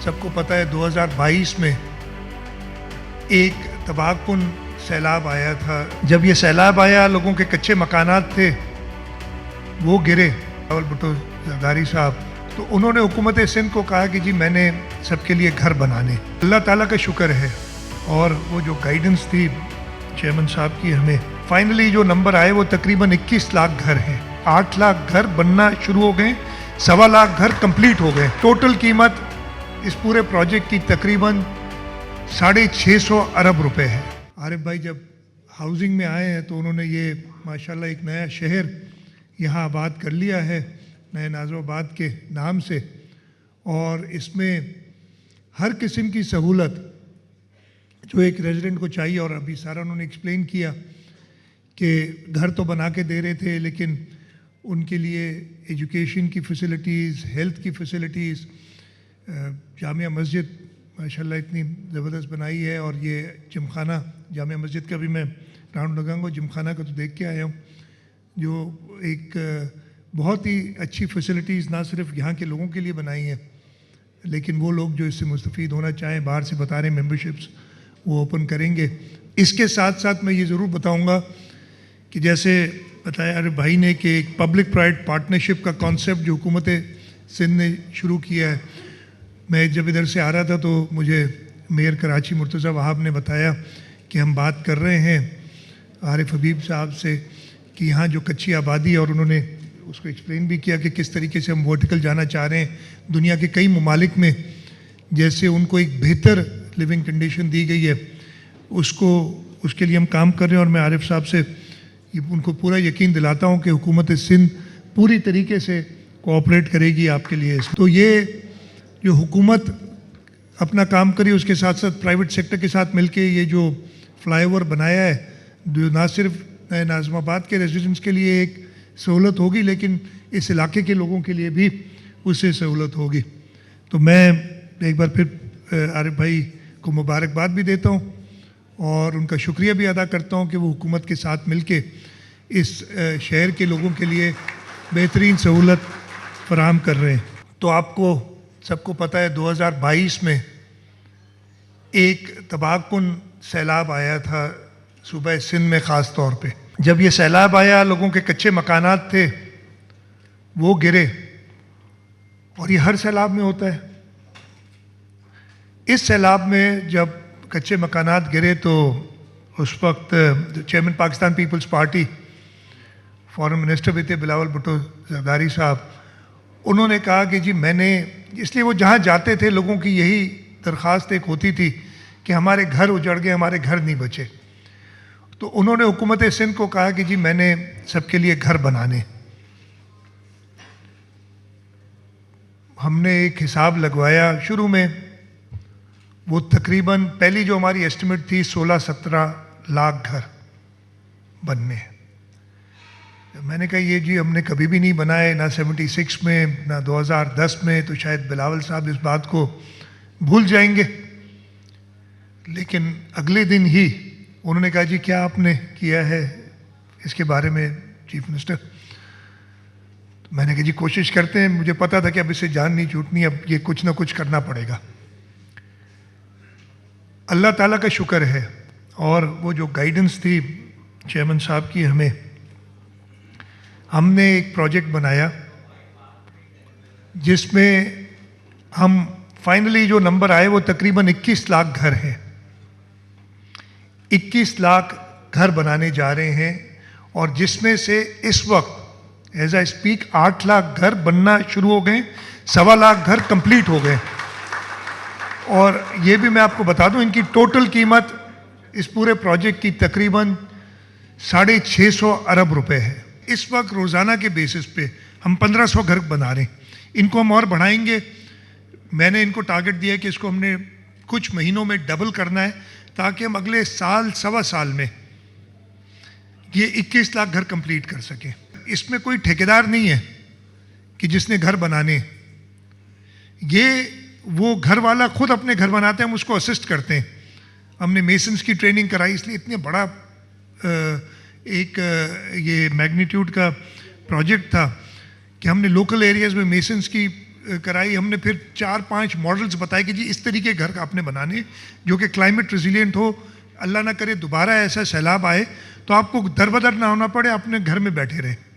سب کو پتہ ہے 2022 میں ایک تباہ کن سیلاب آیا تھا. جب یہ سیلاب آیا لوگوں کے کچے مکانات تھے وہ گرے. بلاول بھٹو زرداری صاحب تو انہوں نے حکومت سندھ کو کہا کہ جی میں نے سب کے لیے گھر بنانے. اللہ تعالیٰ کا شکر ہے اور وہ جو گائیڈنس تھی چیئرمین صاحب کی ہمیں فائنلی جو نمبر آئے وہ تقریباً 21 لاکھ گھر ہیں. 8 لاکھ گھر بننا شروع ہو گئے, 1.25 لاکھ گھر کمپلیٹ ہو گئے. ٹوٹل قیمت اس پورے پروجیکٹ کی تقریباً 650 ارب روپے ہے. عارف بھائی جب ہاؤسنگ میں آئے ہیں تو انہوں نے یہ ماشاءاللہ ایک نیا شہر یہاں آباد کر لیا ہے نئے نازم آباد کے نام سے, اور اس میں ہر قسم کی سہولت جو ایک ریزیڈنٹ کو چاہیے. اور ابھی سارا انہوں نے ایکسپلین کیا کہ گھر تو بنا کے دے رہے تھے لیکن ان کے لیے ایجوکیشن کی فیسلٹیز, ہیلتھ کی فیسلٹیز, جامعہ مسجد ماشاءاللہ اتنی زبردست بنائی ہے. اور یہ جم خانہ جامعہ مسجد کا بھی میں راؤنڈ لگاؤں گا. جم خانہ کا تو دیکھ کے آیا ہوں جو ایک بہت ہی اچھی فیسلٹیز نہ صرف یہاں کے لوگوں کے لیے بنائی ہیں لیکن وہ لوگ جو اس سے مستفید ہونا چاہیں باہر سے بتا رہے ہیں ممبرشپس وہ اوپن کریں گے. اس کے ساتھ ساتھ میں یہ ضرور بتاؤں گا کہ جیسے بتایا عارف بھائی نے کہ ایک پبلک پرائیویٹ پارٹنرشپ کا کانسیپٹ جو حکومت سندھ نے شروع کیا ہے. میں جب ادھر سے آ رہا تھا تو مجھے میئر کراچی مرتضیٰ وہاب نے بتایا کہ ہم بات کر رہے ہیں عارف حبیب صاحب سے کہ یہاں جو کچی آبادی ہے, اور انہوں نے اس کو ایکسپلین بھی کیا کہ کس طریقے سے ہم ورٹیکل جانا چاہ رہے ہیں دنیا کے کئی ممالک میں, جیسے ان کو ایک بہتر لیونگ کنڈیشن دی گئی ہے اس کے لیے ہم کام کر رہے ہیں. اور میں عارف صاحب سے ان کو پورا یقین دلاتا ہوں کہ حکومت سندھ پوری طریقے سے کوآپریٹ کرے گی آپ کے لیے. تو یہ جو حکومت اپنا کام کری اس کے ساتھ ساتھ پرائیویٹ سیکٹر کے ساتھ مل کے یہ جو فلائی اوور بنایا ہے جو نہ صرف نئے نازم آباد کے ریزیڈنٹس کے لیے ایک سہولت ہوگی لیکن اس علاقے کے لوگوں کے لیے بھی اس سے سہولت ہوگی. تو میں ایک بار پھر عارف بھائی کو مبارکباد بھی دیتا ہوں اور ان کا شکریہ بھی ادا کرتا ہوں کہ وہ حکومت کے ساتھ مل کے اس شہر کے لوگوں کے لیے بہترین سہولت فراہم کر رہے ہیں. تو آپ کو سب کو پتہ ہے 2022 میں ایک تباہ کن سیلاب آیا تھا صوبہ سندھ میں خاص طور پہ. جب یہ سیلاب آیا لوگوں کے کچے مکانات تھے وہ گرے, اور یہ ہر سیلاب میں ہوتا ہے. اس سیلاب میں جب کچے مکانات گرے تو اس وقت chairman Pakistan peoples party foreign minister بھی تھے بلاول بھٹو زرداری صاحب, انہوں نے کہا کہ جی میں نے, اس لیے وہ جہاں جاتے تھے لوگوں کی یہی درخواست ایک ہوتی تھی کہ ہمارے گھر اجڑ گئے, ہمارے گھر نہیں بچے. تو انہوں نے حکومت سندھ کو کہا کہ جی میں نے سب کے لیے گھر بنانے. ہم نے ایک حساب لگوایا شروع میں, وہ تقریباً پہلی جو ہماری ایسٹیمیٹ تھی 16-17 لاکھ گھر بننے. میں نے کہا یہ جی ہم نے کبھی بھی نہیں بنائے, نہ 76 میں نہ 2010 میں, تو شاید بلاول صاحب اس بات کو بھول جائیں گے. لیکن اگلے دن ہی انہوں نے کہا جی کیا آپ نے کیا ہے اس کے بارے میں چیف منسٹر. میں نے کہا جی کوشش کرتے ہیں, مجھے پتا تھا کہ اب اسے جان نہیں چھوٹنی, اب یہ کچھ نہ کچھ کرنا پڑے گا. اللہ تعالیٰ کا شکر ہے اور وہ جو گائیڈنس تھی چیئرمین صاحب کی ہم نے ایک پروجیکٹ بنایا جس میں ہم فائنلی جو نمبر آئے وہ تقریباً 21 لاکھ گھر ہیں. 21 لاکھ گھر بنانے جا رہے ہیں, اور جس میں سے اس وقت ایز آئی اسپیک 8 لاکھ گھر بننا شروع ہو گئے, 1.25 لاکھ گھر کمپلیٹ ہو گئے. اور یہ بھی میں آپ کو بتا دوں ان کی ٹوٹل قیمت اس پورے پروجیکٹ کی تقریباً 650 ارب روپے ہے. اس وقت روزانہ کے بیسس پہ ہم 1500 گھر بنا رہے ہیں. ان کو ہم اور بڑھائیں گے. میں نے ان کو ٹارگٹ دیا کہ اس کو ہم نے کچھ مہینوں میں ڈبل کرنا ہے تاکہ ہم اگلے سال سوا سال میں یہ 21 لاکھ گھر کمپلیٹ کر سکیں. اس میں کوئی ٹھیکیدار نہیں ہے کہ جس نے گھر بنانے, یہ وہ گھر والا خود اپنے گھر بناتے ہیں, ہم اس کو اسسٹ کرتے ہیں. ہم نے میسنس کی ٹریننگ کرائی, اس لیے اتنے بڑا ایک یہ میگنیٹیوڈ کا پروجیکٹ تھا کہ ہم نے لوکل ایریاز میں میسنس کی کرائی. ہم نے پھر 4-5 ماڈلز بتائے کہ جی اس طریقے گھر کا آپ نے بنانے جو کہ کلائمیٹ ریزیلینٹ ہو. اللہ نہ کرے دوبارہ ایسا سیلاب آئے تو آپ کو در بدر نہ ہونا پڑے, اپنے گھر میں بیٹھے رہیں.